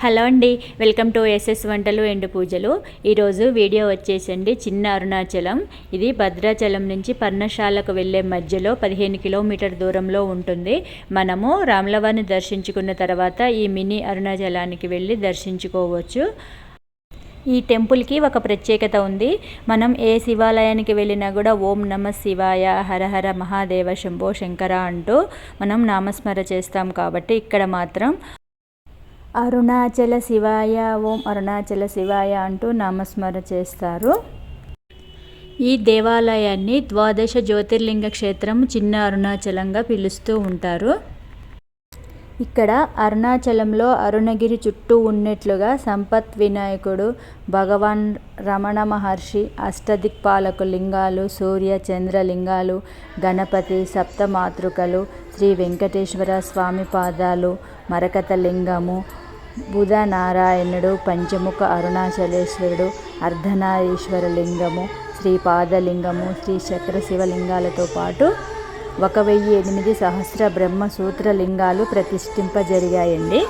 Hello అండి, welcome to SS వంటలు ఎండు పూజలు. ఈరోజు వీడియో వచ్చేసండి చిన్న అరుణాచలం. ఇది భద్రాచలం నుంచి పర్ణశాలకు వెళ్ళే మధ్యలో 15 కిలోమీటర్ దూరంలో ఉంటుంది. మనము రాములవారిని దర్శించుకున్న తర్వాత ఈ మినీ అరుణాచలానికి వెళ్ళి దర్శించుకోవచ్చు. ఈ టెంపుల్కి ఒక ప్రత్యేకత ఉంది. మనం ఏ శివాలయానికి వెళ్ళినా కూడా ఓం నమ శివాయ, హరహర మహాదేవ, శంభో శంకర అంటూ మనం నామస్మర చేస్తాం. కాబట్టి ఇక్కడ మాత్రం అరుణాచల శివాయ, ఓం అరుణాచల శివాయ అంటూ నామస్మర చేస్తారు. ఈ దేవాలయాన్ని ద్వాదశ జ్యోతిర్లింగ క్షేత్రం చిన్న అరుణాచలంగా పిలుస్తూ ఉంటారు. ఇక్కడ అరుణాచలంలో అరుణగిరి చుట్టూ ఉన్నట్లుగా సంపత్ వినాయకుడు, భగవాన్ రమణ మహర్షి, అష్టదిక్పాలకు లింగాలు, సూర్య చంద్రలింగాలు, గణపతి, సప్తమాతృకలు, శ్రీ వెంకటేశ్వర స్వామి పాదాలు, మరకత లింగము, బుధ నారాయణుడు, పంచముఖ అరుణాచలేశ్వరుడు, అర్ధనారీశ్వర లింగము, శ్రీపాదలింగము, శ్రీ చక్ర శివలింగాలతో పాటు 1008 సహస్ర బ్రహ్మ సూత్ర లింగాలు ప్రతిష్ఠింపజరిగాయండి.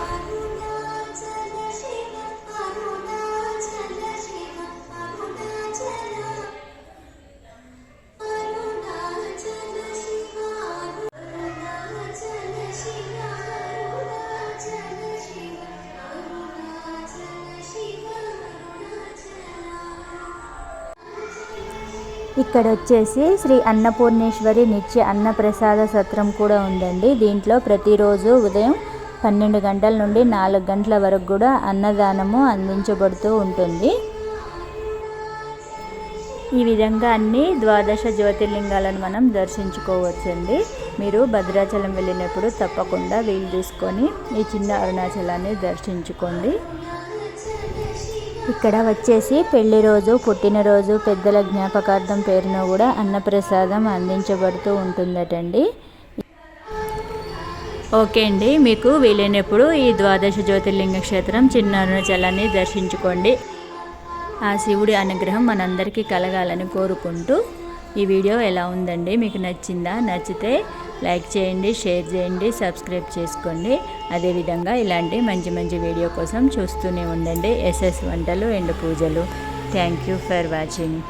ఇక్కడ వచ్చేసి శ్రీ అన్నపూర్ణేశ్వరి నిత్య అన్నప్రసాద సత్రం కూడా ఉందండి. దీంట్లో ప్రతిరోజు ఉదయం 12 గంటల నుండి 4 గంటల వరకు కూడా అన్నదానము అందించబడుతూ ఉంటుంది. ఈ విధంగా అన్ని ద్వాదశ జ్యోతిర్లింగాలను మనం దర్శించుకోవచ్చండి. మీరు భద్రాచలం వెళ్ళినప్పుడు తప్పకుండా వీలు తీసుకొని ఈ చిన్న అరుణాచలాన్ని దర్శించుకోండి. ఇక్కడ వచ్చేసి పెళ్లి రోజు, పుట్టినరోజు, పెద్దల జ్ఞాపకార్థం పేరున కూడా అన్నప్రసాదం అందించబడుతూ ఉంటుందటండి. ఓకే అండి, మీకు వీలైనప్పుడు ఈ ద్వాదశ జ్యోతిర్లింగ క్షేత్రం చిన్న అరుణాచలాన్ని దర్శించుకోండి. ఆ శివుడి అనుగ్రహం మనందరికీ కలగాలని కోరుకుంటూ ఈ వీడియో ఎలా ఉందండి, మీకు నచ్చిందా? నచ్చితే లైక్ చేయండి, షేర్ చేయండి, సబ్స్క్రైబ్ చేసుకోండి. అదేవిధంగా ఇలాంటి మంచి మంచి వీడియో కోసం చూస్తూనే ఉండండి ఎస్ఎస్ వంటలు ఎండు పూజలు. Thank you for watching.